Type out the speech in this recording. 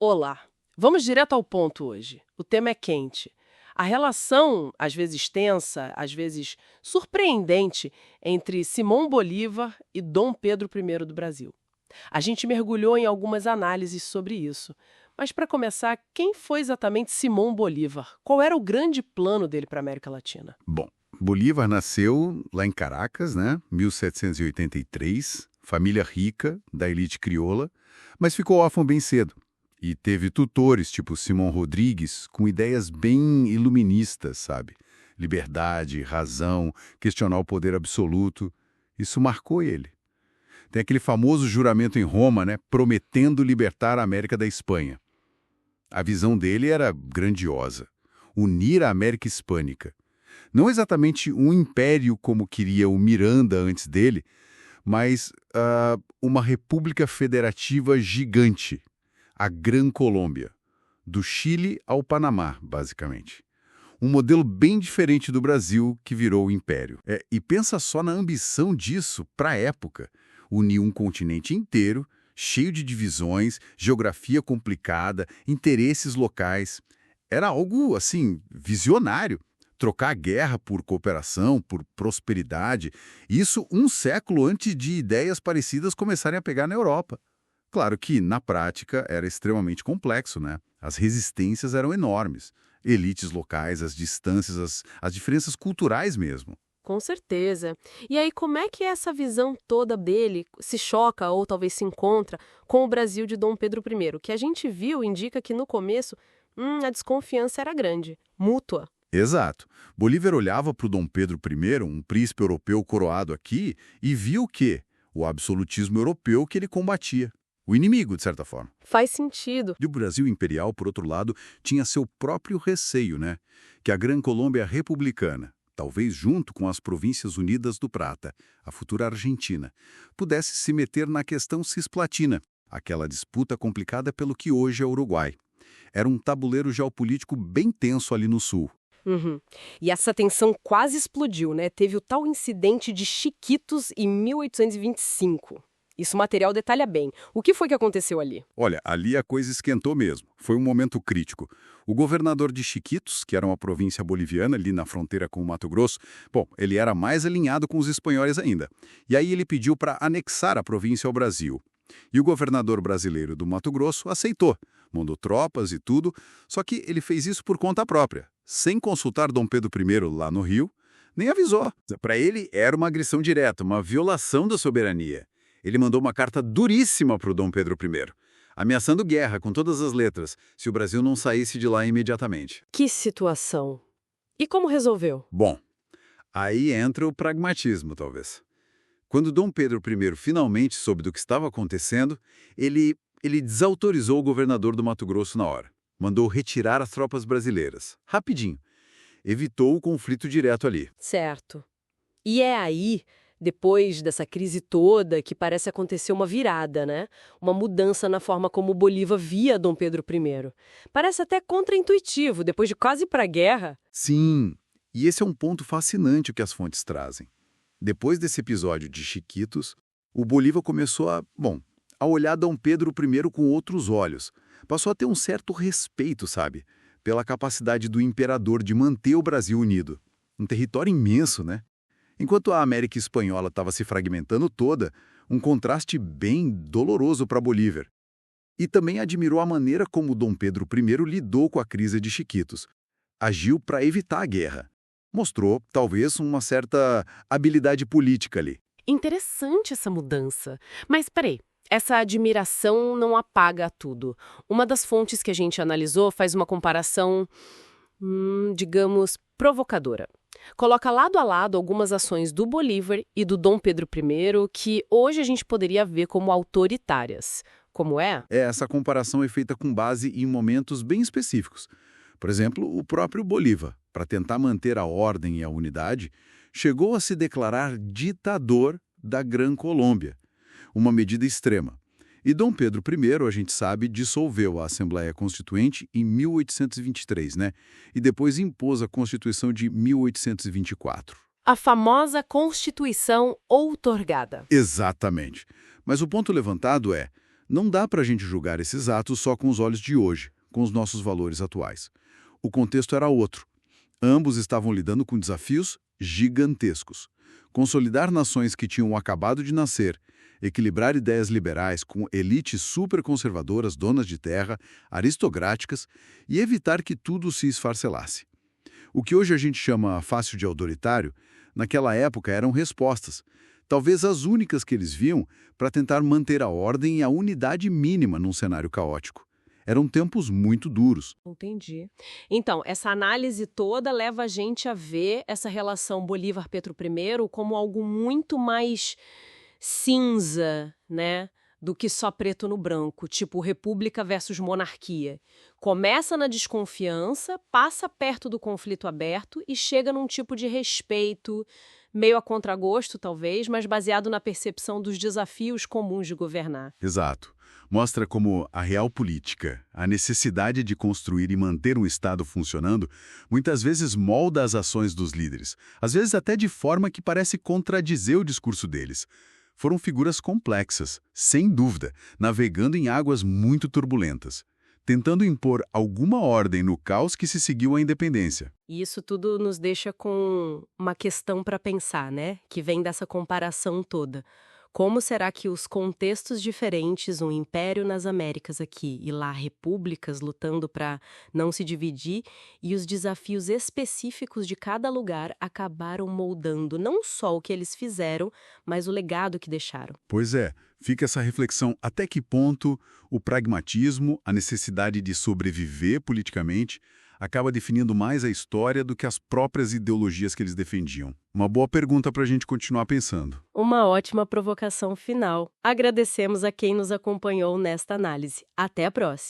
Olá! Vamos direto ao ponto hoje. O tema é quente. A relação, às vezes tensa, às vezes surpreendente, entre Simão Bolívar e Dom Pedro I do Brasil. A gente mergulhou em algumas análises sobre isso. Mas, para começar, quem foi exatamente Simão Bolívar? Qual era o grande plano dele para a América Latina? Bom, Bolívar nasceu lá em Caracas, né? 1783, família rica, da elite crioula, mas ficou órfão bem cedo. E teve tutores, tipo Simão Rodrigues, com ideias bem iluministas, sabe? Liberdade, razão, questionar o poder absoluto. Isso marcou ele. Tem aquele famoso juramento em Roma, né? Prometendo libertar a América da Espanha. A visão dele era grandiosa. Unir a América Hispânica. Não exatamente um império como queria o Miranda antes dele, mas uma república federativa gigante, a Gran Colômbia, do Chile ao Panamá, basicamente. Um modelo bem diferente do Brasil, que virou o império. E pensa só na ambição disso para a época. Unir um continente inteiro, cheio de divisões, geografia complicada, interesses locais. Era algo, assim, visionário. Trocar a guerra por cooperação, por prosperidade, isso um século antes de ideias parecidas começarem a pegar na Europa. Claro que, na prática, era extremamente complexo, né? As resistências eram enormes. Elites locais, as distâncias, as diferenças culturais mesmo. Com certeza. E aí, como é que essa visão toda dele se choca ou talvez se encontra com o Brasil de Dom Pedro I? O que a gente viu indica que, no começo, a desconfiança era grande, mútua. Exato. Bolívar olhava para o Dom Pedro I, um príncipe europeu coroado aqui, e viu o quê? O absolutismo europeu que ele combatia. O inimigo, de certa forma. Faz sentido. E o Brasil imperial, por outro lado, tinha seu próprio receio, né? Que a Gran Colômbia republicana, talvez junto com as Províncias Unidas do Prata, a futura Argentina, pudesse se meter na questão cisplatina, aquela disputa complicada pelo que hoje é o Uruguai. Era um tabuleiro geopolítico bem tenso ali no sul. Uhum. E essa tensão quase explodiu, né? Teve o tal incidente de Chiquitos em 1825. Isso o material detalha bem. O que foi que aconteceu ali? Olha, ali a coisa esquentou mesmo. Foi um momento crítico. O governador de Chiquitos, que era uma província boliviana ali na fronteira com o Mato Grosso, bom, ele era mais alinhado com os espanhóis ainda. E aí ele pediu para anexar a província ao Brasil. E o governador brasileiro do Mato Grosso aceitou. Mandou tropas e tudo, só que ele fez isso por conta própria, sem consultar Dom Pedro I lá no Rio, nem avisou. Para ele, era uma agressão direta, uma violação da soberania. Ele mandou uma carta duríssima para o Dom Pedro I, ameaçando guerra com todas as letras, se o Brasil não saísse de lá imediatamente. Que situação! E como resolveu? Bom, aí entra o pragmatismo, talvez. Quando Dom Pedro I finalmente soube do que estava acontecendo, ele desautorizou o governador do Mato Grosso na hora. Mandou retirar as tropas brasileiras. Rapidinho. Evitou o conflito direto ali. Certo. E é aí, depois dessa crise toda, que parece acontecer uma virada, né? Uma mudança na forma como Bolívar via Dom Pedro I. Parece até contraintuitivo, depois de quase ir para a guerra. Sim, e esse é um ponto fascinante que as fontes trazem. Depois desse episódio de Chiquitos, o Bolívar começou a olhar Dom Pedro I com outros olhos. Passou a ter um certo respeito, sabe? Pela capacidade do imperador de manter o Brasil unido. Um território imenso, né? Enquanto a América Espanhola estava se fragmentando toda, um contraste bem doloroso para Bolívar. E também admirou a maneira como Dom Pedro I lidou com a crise de Chiquitos. Agiu para evitar a guerra. Mostrou, talvez, uma certa habilidade política ali. Interessante essa mudança. Mas peraí, essa admiração não apaga tudo. Uma das fontes que a gente analisou faz uma comparação, digamos, provocadora. Coloca lado a lado algumas ações do Bolívar e do Dom Pedro I que hoje a gente poderia ver como autoritárias. Como é? Essa comparação é feita com base em momentos bem específicos. Por exemplo, o próprio Bolívar, para tentar manter a ordem e a unidade, chegou a se declarar ditador da Gran Colômbia, uma medida extrema. E Dom Pedro I, a gente sabe, dissolveu a Assembleia Constituinte em 1823, né? E depois impôs a Constituição de 1824. A famosa Constituição outorgada. Exatamente. Mas o ponto levantado é, Não dá para a gente julgar esses atos só com os olhos de hoje, com os nossos valores atuais. O contexto era outro. Ambos estavam lidando com desafios gigantescos. Consolidar nações que tinham acabado de nascer, equilibrar ideias liberais com elites superconservadoras, donas de terra, aristocráticas, e evitar que tudo se esfarcelasse. O que hoje a gente chama fácil de autoritário, naquela época eram respostas, talvez as únicas que eles viam para tentar manter a ordem e a unidade mínima num cenário caótico. Eram tempos muito duros. Entendi. Então, essa análise toda leva a gente a ver essa relação Bolívar-Pedro I como algo muito mais cinza, né, do que só preto no branco, tipo república versus monarquia. Começa na desconfiança, passa perto do conflito aberto e chega num tipo de respeito, meio a contragosto talvez, mas baseado na percepção dos desafios comuns de governar. Exato. Mostra como a real política, a necessidade de construir e manter um Estado funcionando, muitas vezes molda as ações dos líderes, às vezes até de forma que parece contradizer o discurso deles. Foram figuras complexas, sem dúvida, navegando em águas muito turbulentas, tentando impor alguma ordem no caos que se seguiu à independência. E isso tudo nos deixa com uma questão para pensar, né? Que vem dessa comparação toda. Como será que os contextos diferentes, um império nas Américas aqui e lá repúblicas lutando para não se dividir, e os desafios específicos de cada lugar acabaram moldando não só o que eles fizeram, mas o legado que deixaram? Pois é, fica essa reflexão até que ponto o pragmatismo, a necessidade de sobreviver politicamente, acaba definindo mais a história do que as próprias ideologias que eles defendiam. Uma boa pergunta para a gente continuar pensando. Uma ótima provocação final. Agradecemos a quem nos acompanhou nesta análise. Até a próxima!